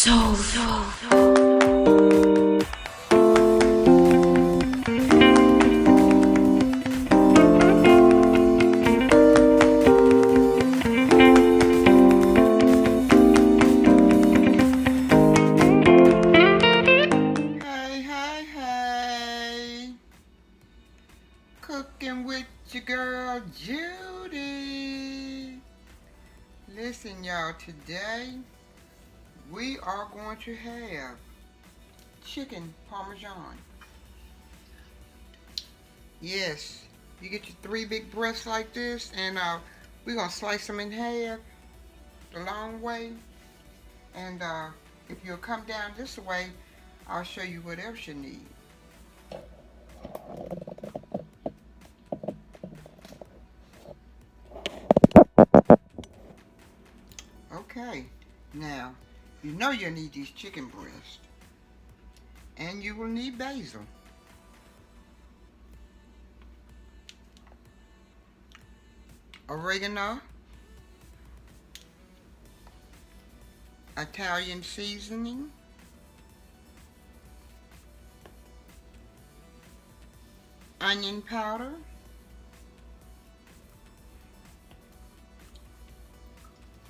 Hey, hey, cooking with your girl Judy. Listen, y'all, today we are going to have chicken Parmesan. Yes, you get your three big breasts like this, and we're going to slice them in half the long way. And if you'll come down this way, I'll show you what else you need. Okay, now, you know you'll need these chicken breasts. And you will need basil. Oregano. Italian seasoning. Onion powder.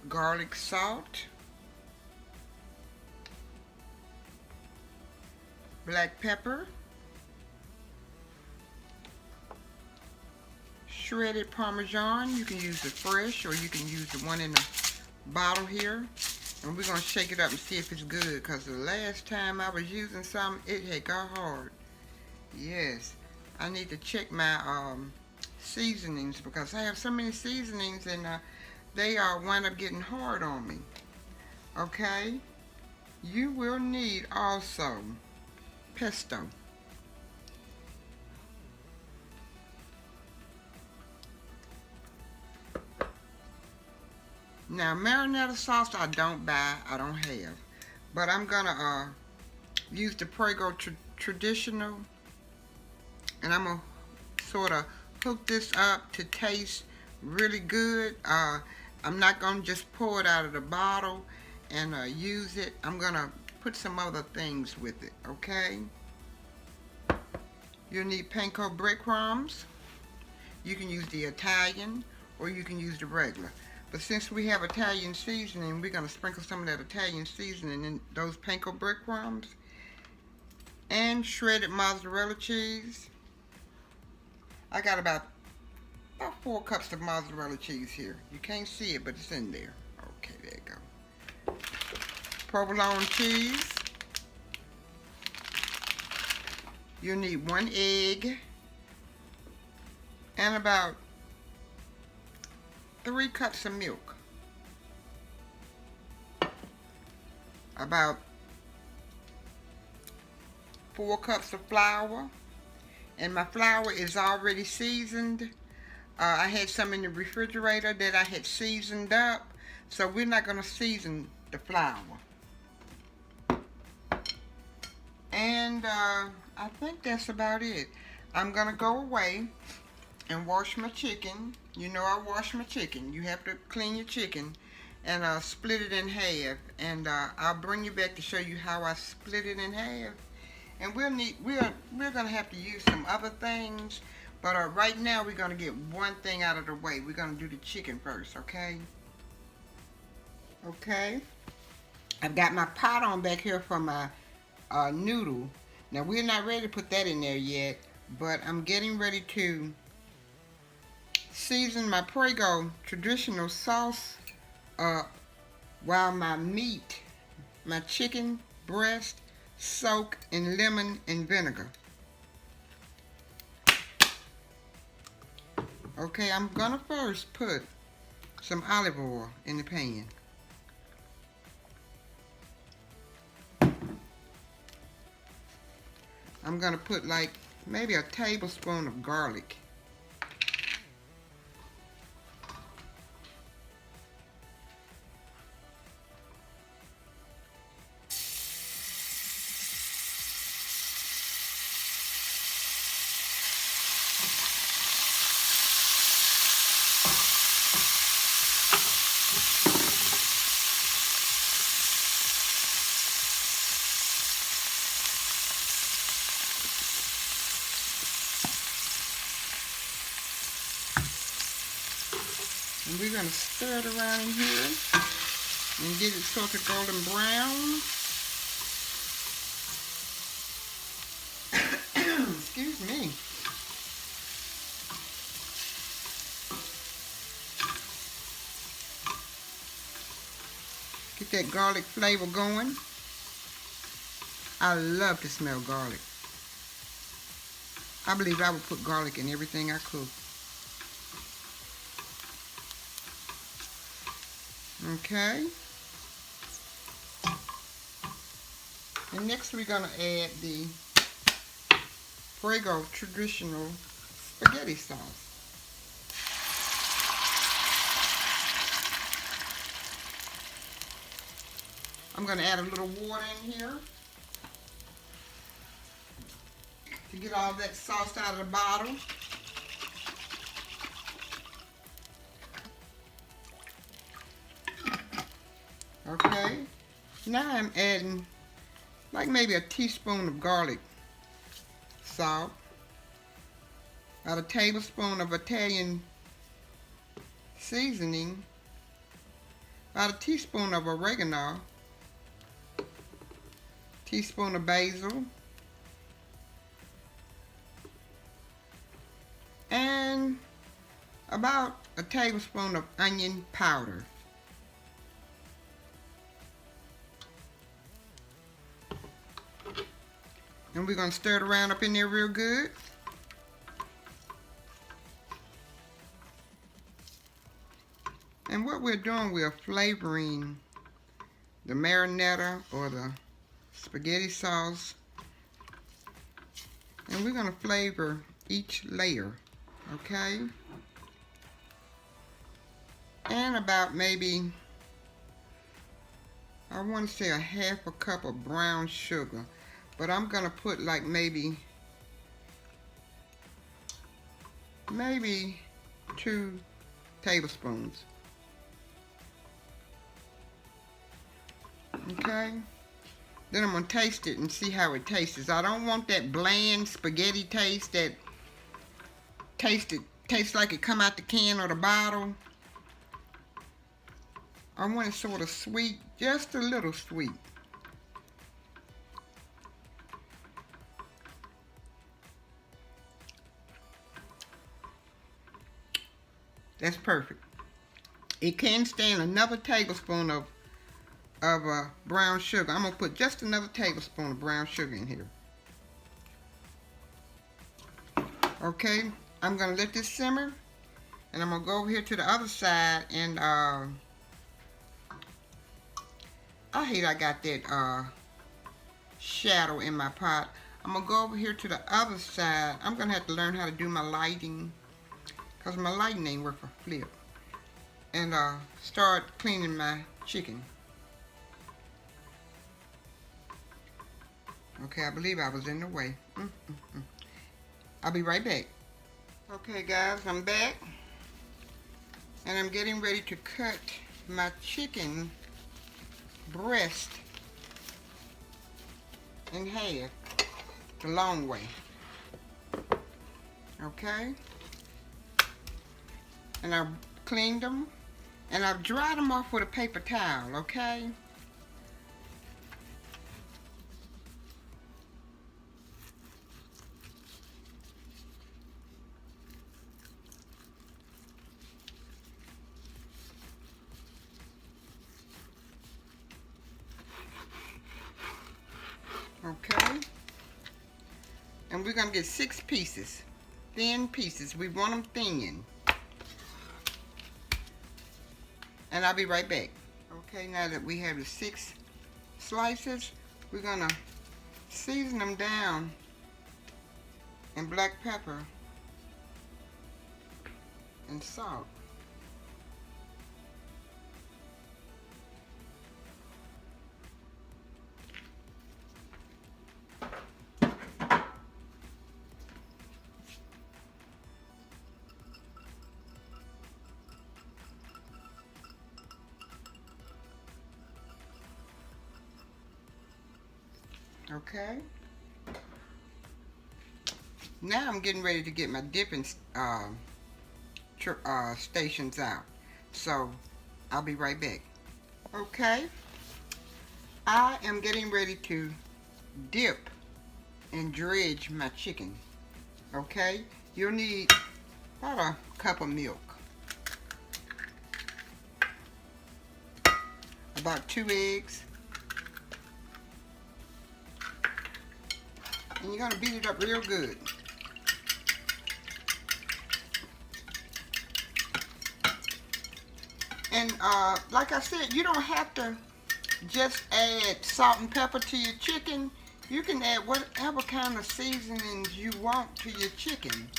Garlic salt. Black pepper. Shredded Parmesan. You can use the fresh or you can use the one in the bottle here. And we're going to shake it up and see if it's good, because the last time I was using some, it had got hard. Yes, I need to check my seasonings, because I have so many seasonings and they wind up getting hard on me. Okay, you will need also pesto. Now, marinara sauce I don't buy, I don't have. But I'm going to use the Prego traditional. And I'm going to sort of hook this up to taste really good. I'm not going to just pour it out of the bottle and use it. I'm going to put some other things with it, okay? You'll need panko breadcrumbs. You can use the Italian or you can use the regular. But since we have Italian seasoning, we're going to sprinkle some of that Italian seasoning in those panko breadcrumbs. And shredded mozzarella cheese. I got about 4 cups of mozzarella cheese here. You can't see it, but it's in there. Okay, there you go. Provolone cheese. You'll need 1 egg. And about 3 cups of milk. About 4 cups of flour. And my flour is already seasoned. I had some in the refrigerator that I had seasoned up. So we're not going to season the flour. And I think that's about it. I'm going to go away and wash my chicken. You know I wash my chicken. You have to clean your chicken and split it in half. And I'll bring you back to show you how I split it in half. And we're gonna have to use some other things, but right now we're gonna get one thing out of the way. We're gonna do the chicken first, okay? Okay. I've got my pot on back here for my noodle. Now we're not ready to put that in there yet, but I'm getting ready to season my Prego traditional sauce up while my meat, my chicken breast, soak in lemon and vinegar. Okay, I'm gonna first put some olive oil in the pan. I'm gonna put like maybe a tablespoon of garlic. And we're going to stir it around in here and get it sort of golden brown. Excuse me. Get that garlic flavor going. I love to smell garlic. I believe I would put garlic in everything I cook. Okay. And next we're going to add the Prego traditional spaghetti sauce. I'm going to add a little water in here to get all that sauce out of the bottle. Okay, now I'm adding like maybe a teaspoon of garlic salt, about a tablespoon of Italian seasoning, about a teaspoon of oregano, teaspoon of basil, and about a tablespoon of onion powder. And we're going to stir it around up in there real good. And what we're doing, we're flavoring the marinara or the spaghetti sauce. And we're going to flavor each layer, okay? And about maybe, I want to say a half a cup of brown sugar. But I'm going to put like maybe 2 tablespoons. Okay? Then I'm going to taste it and see how it tastes. I don't want that bland spaghetti taste that tastes like it come out the can or the bottle. I want it sort of sweet, just a little sweet. That's perfect. It can stand another tablespoon of brown sugar. I'm going to put just another tablespoon of brown sugar in here. Okay, I'm going to let this simmer. And I'm going to go over here to the other side. And I hate I got that shadow in my pot. I'm going to go over here to the other side. I'm going to have to learn how to do my lighting, because my lighting ain't worth a flip. And start cleaning my chicken. Okay, I believe I was in the way. I'll be right back. Okay guys, I'm back. And I'm getting ready to cut my chicken breast in half the long way. Okay? And I've cleaned them, and I've dried them off with a paper towel, okay? Okay? And we're gonna get 6 pieces, thin pieces. We want them thin. And I'll be right back. Okay, now that we have the 6 slices, we're gonna season them down in black pepper and salt. Okay. Now I'm getting ready to get my dipping stations out. So I'll be right back. Okay, I am getting ready to dip and dredge my chicken. Okay, you'll need about a cup of milk, about 2 eggs, and you're going to beat it up real good. And like I said, you don't have to just add salt and pepper to your chicken. You can add whatever kind of seasonings you want to your chicken.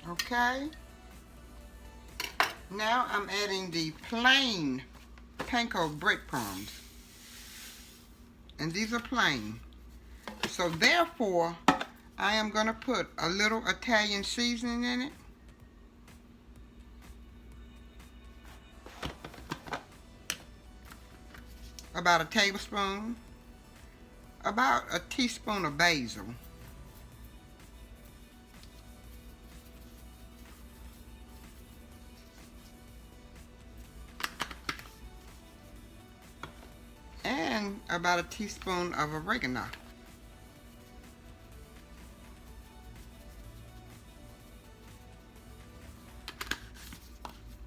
Okay. Now I'm adding the plain panko breadcrumbs. And these are plain. So therefore, I am going to put a little Italian seasoning in it. About a tablespoon. About a teaspoon of basil. And about a teaspoon of oregano.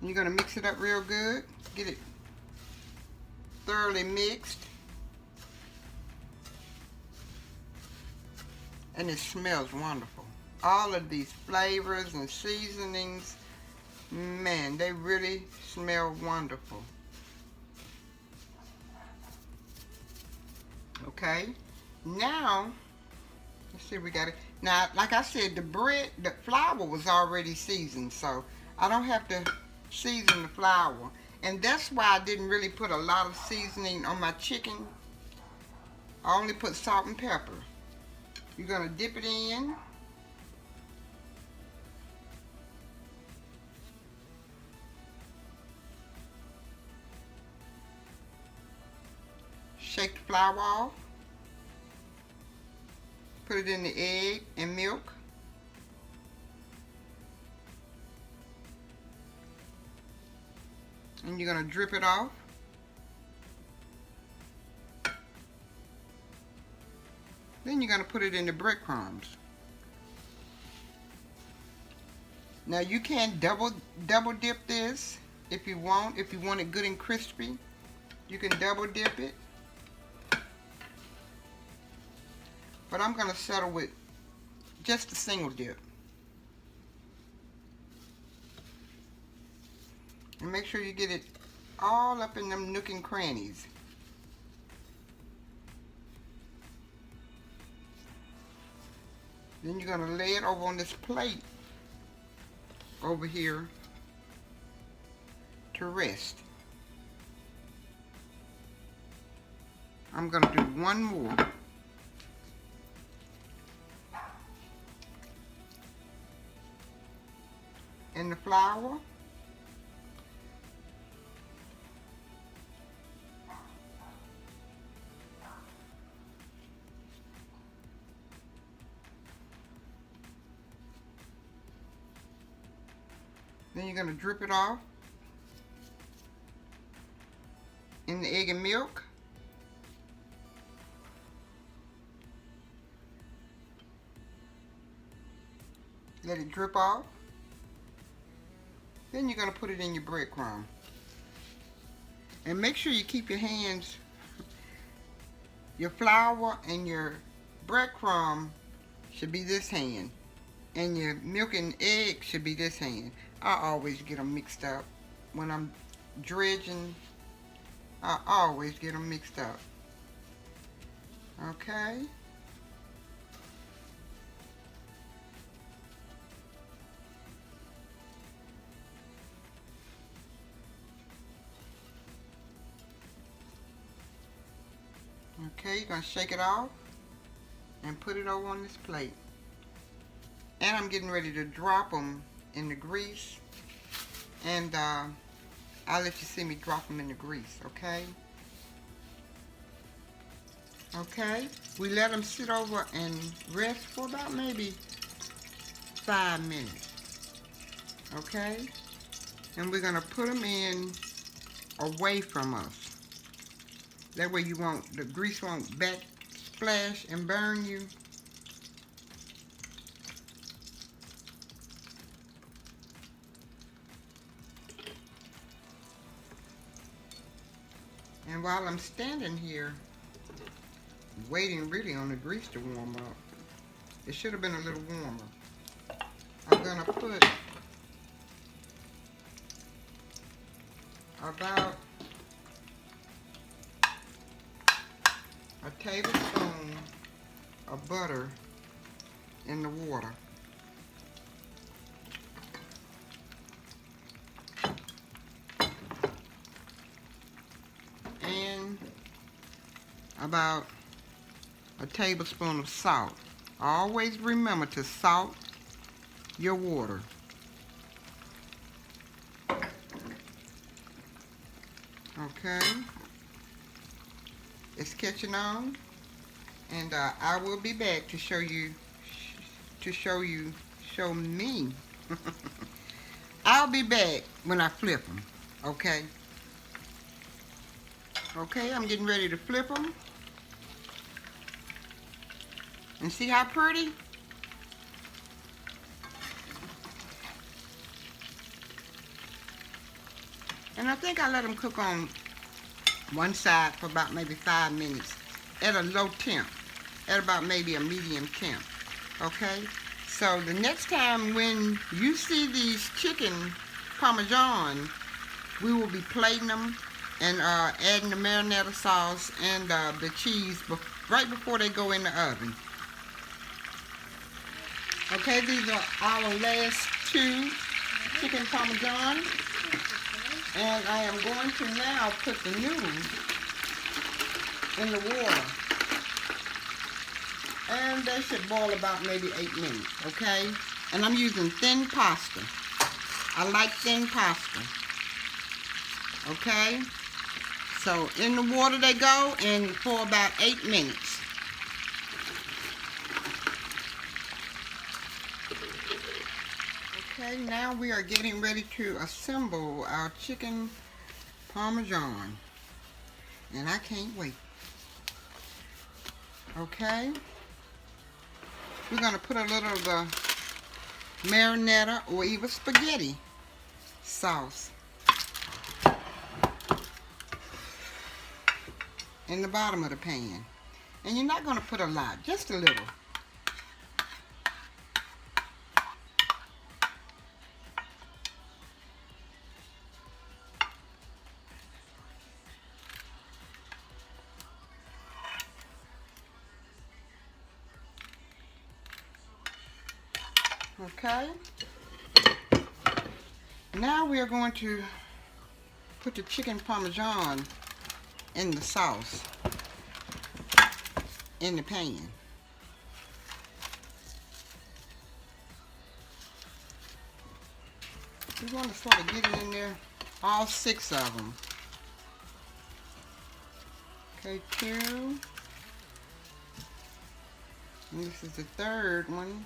You're going to mix it up real good. Get it thoroughly mixed. And it smells wonderful. All of these flavors and seasonings, man, they really smell wonderful. Okay, now, let's see, we got it. Now, like I said, the flour was already seasoned, so I don't have to season the flour. And that's why I didn't really put a lot of seasoning on my chicken. I only put salt and pepper. You're going to dip it in. Shake the flour off. Put it in the egg and milk. And you're going to drip it off. Then you're going to put it in the breadcrumbs. Now you can double dip this if you want. If you want it good and crispy, you can double dip it. But I'm going to settle with just a single dip. And make sure you get it all up in them nook and crannies. Then you're going to lay it over on this plate over here to rest. I'm going to do one more. In the flour. Then you're going to drip it off in the egg and milk. Let it drip off. Then you're going to put it in your breadcrumb. And make sure you keep your hands, your flour and your breadcrumb should be this hand. And your milk and egg should be this hand. I always get them mixed up. When I'm dredging, I always get them mixed up. Okay. Okay, you're going to shake it off and put it over on this plate. And I'm getting ready to drop them in the grease. And I I'll let you see me drop them in the grease, okay? Okay, we let them sit over and rest for about maybe 5 minutes, okay? And we're gonna put them in away from us. That way the grease won't backsplash and burn you. And while I'm standing here, waiting really on the grease to warm up, it should have been a little warmer. I'm gonna put about a tablespoon of butter in the water. And about a tablespoon of salt. Always remember to salt your water. Okay, it's catching on, and I will be back to show me. I'll be back when I flip them. Okay. Okay, I'm getting ready to flip them. And see how pretty? And I think I let them cook on one side for about maybe 5 minutes at a low temp, at about maybe a medium temp. Okay? So the next time when you see these chicken Parmesan, we will be plating them and adding the marinara sauce and the cheese right before they go in the oven. Okay, these are our last 2 chicken Parmesan. And I am going to now put the noodles in the water. And they should boil about maybe 8 minutes, okay? And I'm using thin pasta. I like thin pasta. Okay? So in the water they go and for about 8 minutes. Okay, now we are getting ready to assemble our chicken Parmesan. And I can't wait. Okay? We're going to put a little of the marinara or even spaghetti sauce in the bottom of the pan. And you're not going to put a lot, just a little. Okay, now we are going to put the chicken Parmesan in the sauce in the pan. We want to sort of get it in there, all 6 of them. Okay, 2. And this is the 3rd one.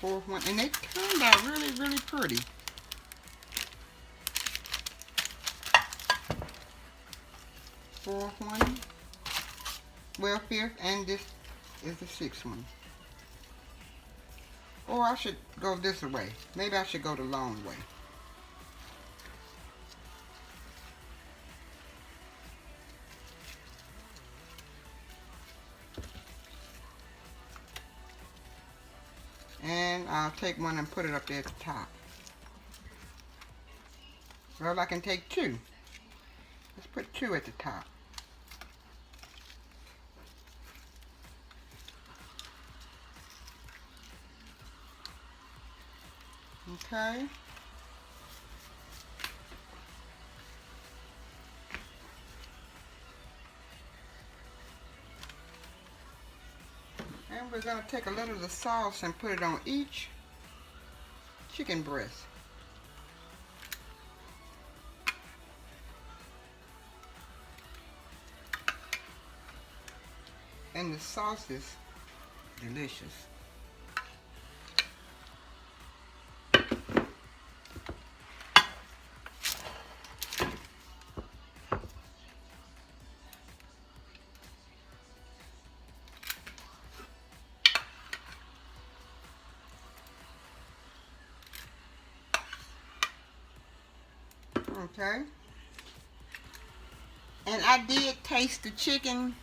4th one, and they turned out really, really pretty. 4th one, well, 5th, and this is the 6th one. Or I should go this way. Maybe I should go the long way. And I'll take one and put it up there at the top. Well, I can take 2. Let's put 2 at the top. Okay. And we're going to take a little of the sauce and put it on each chicken breast. And the sauce is delicious. Okay. And I did taste the chicken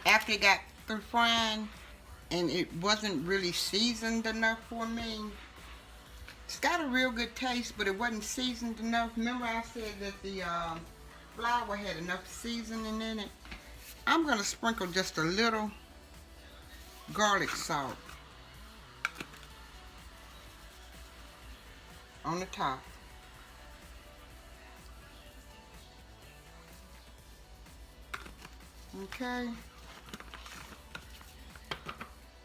after it got through frying, and it wasn't really seasoned enough for me. It's got a real good taste, but it wasn't seasoned enough. Remember I said that the flour had enough seasoning in it? I'm going to sprinkle just a little garlic salt on the top. Okay.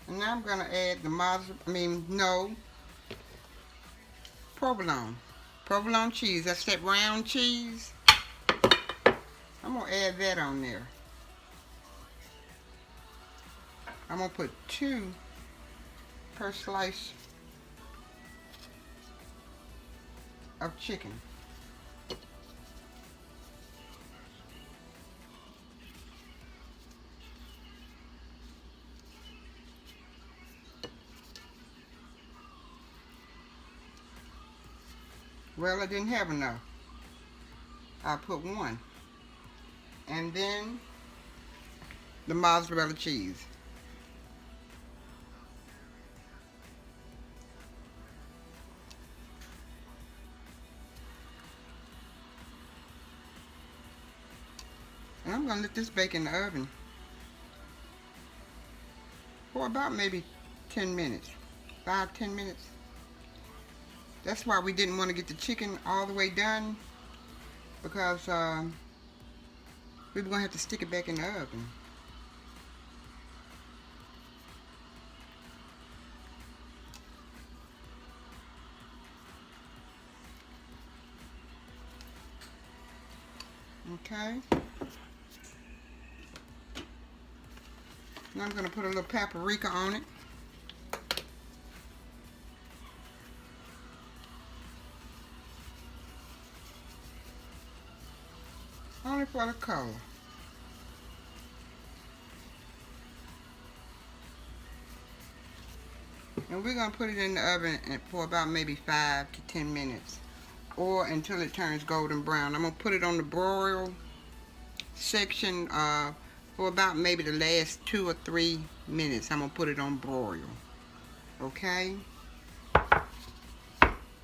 And now I'm going to add the provolone. Provolone cheese. That's that round cheese. I'm going to add that on there. I'm going to put 2 per slice of chicken. Well, I didn't have enough. I put 1. And then the mozzarella cheese. And I'm going to let this bake in the oven for about maybe 10 minutes. 5-10 minutes. That's why we didn't want to get the chicken all the way done, because we were going to have to stick it back in the oven. Okay. Now I'm going to put a little paprika on it. Only for the color. And we're going to put it in the oven for about maybe 5 to 10 minutes. Or until it turns golden brown. I'm going to put it on the broil section for about maybe the last 2 or 3 minutes. I'm going to put it on broil. Okay?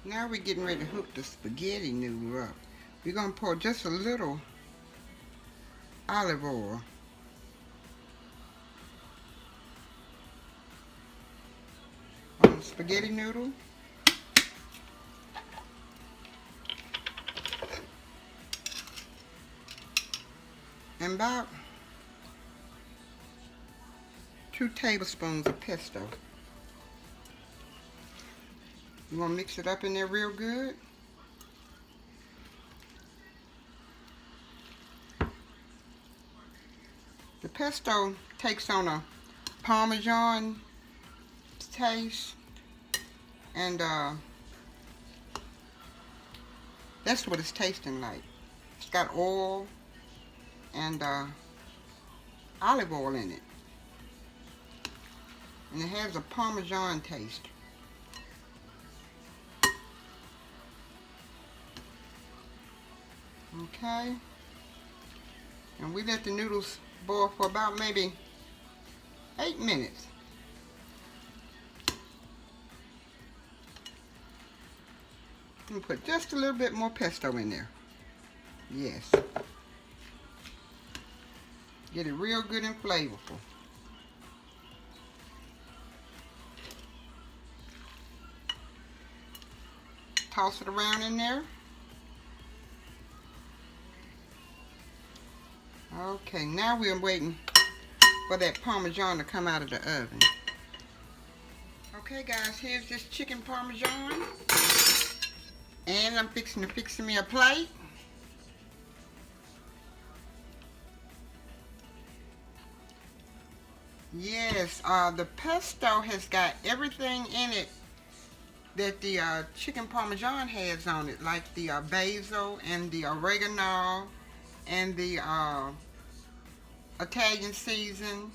Now we're getting ready to hook the spaghetti noodle up. We're going to pour just a little olive oil on the spaghetti noodle. And about 2 tablespoons of pesto. You want to mix it up in there real good. The pesto takes on a Parmesan taste, and that's what it's tasting like. It's got oil and olive oil in it, and it has a Parmesan taste. Okay, and we let the noodles boil for about maybe 8 minutes. And put just a little bit more pesto in there. Yes. Get it real good and flavorful. Toss it around in there. Okay, now we're waiting for that Parmesan to come out of the oven. Okay guys, here's this chicken Parmesan. And I'm fixing me a plate. Yes, the pesto has got everything in it that the chicken parmesan has on it, like the basil and the oregano and the Italian season.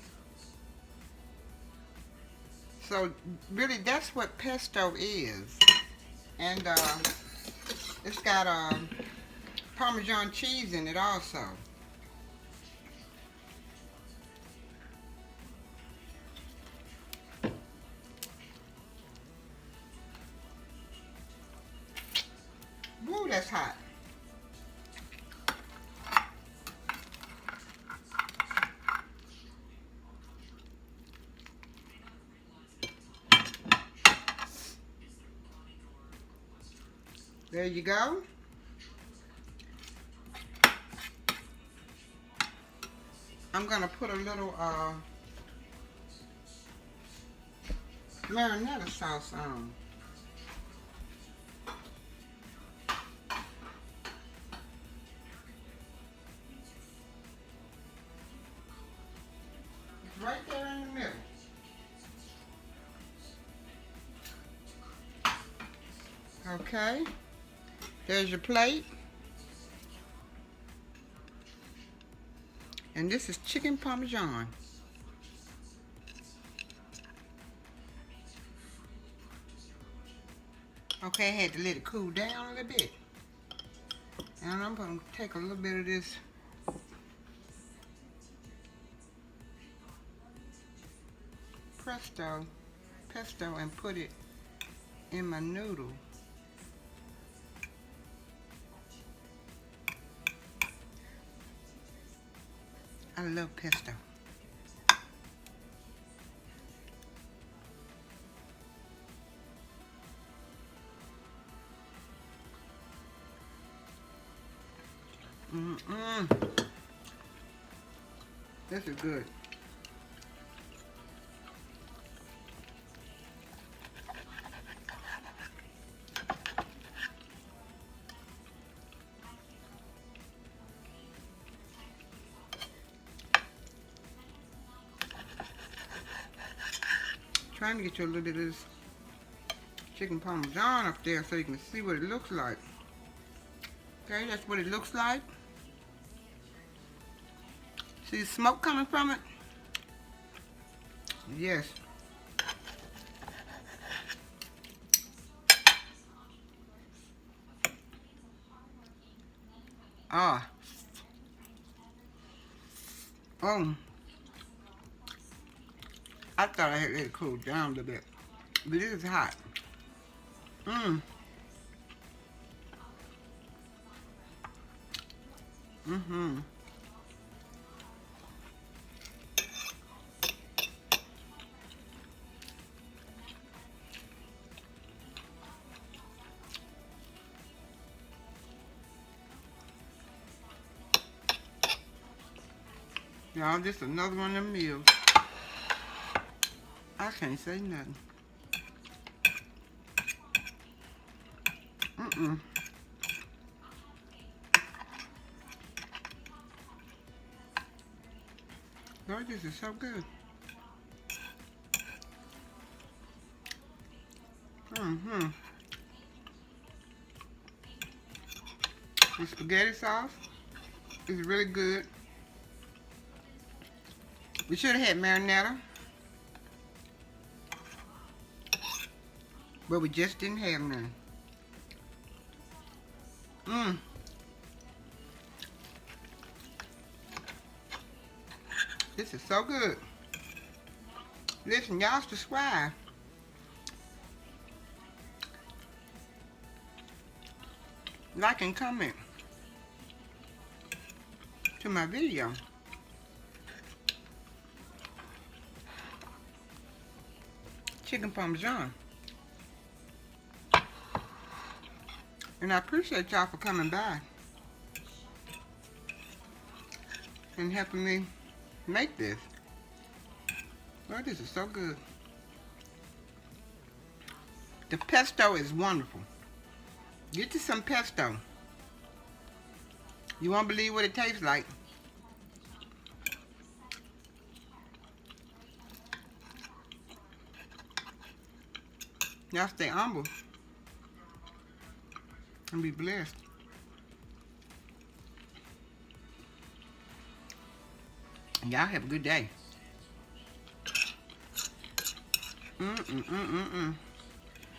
So really, that's what pesto is. And it's got Parmesan cheese in it also. Woo, that's hot. There you go. I'm gonna put a little marinara sauce on. It's right there in the middle. Okay, there's your plate. And this is chicken parmesan. Okay, I had to let it cool down a little bit. And I'm going to take a little bit of this pesto and put it in my noodle. I love pesto. This is good. Trying to get you a little bit of this chicken parmesan up there so you can see what it looks like. Okay, that's what it looks like. See the smoke coming from it? Yes. Ah. Oh. I thought I had let it cool down a little bit. But it is hot. Y'all, just another one of them meals. I can't say nothing. Lord, this is so good. The spaghetti sauce is really good. We should have had marinara, but we just didn't have none. This is so good. Listen, y'all subscribe. Like and comment to my video. Chicken parmesan. And I appreciate y'all for coming by and helping me make this. Lord, this is so good. The pesto is wonderful. Get you some pesto. You won't believe what it tastes like. Y'all stay humble and be blessed. Y'all have a good day.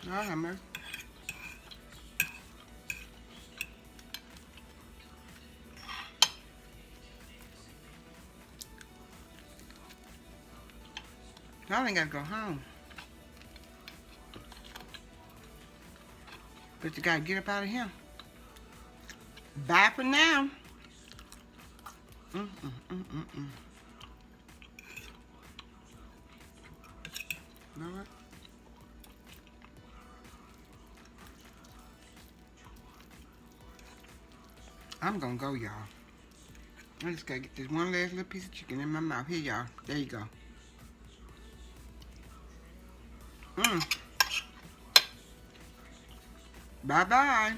Y'all have mercy. Y'all ain't gotta go home. But you gotta get up out of here. Bye for now. Lord. I'm gonna go, y'all. I just gotta get this one last little piece of chicken in my mouth. Here, y'all. There you go. Bye-bye.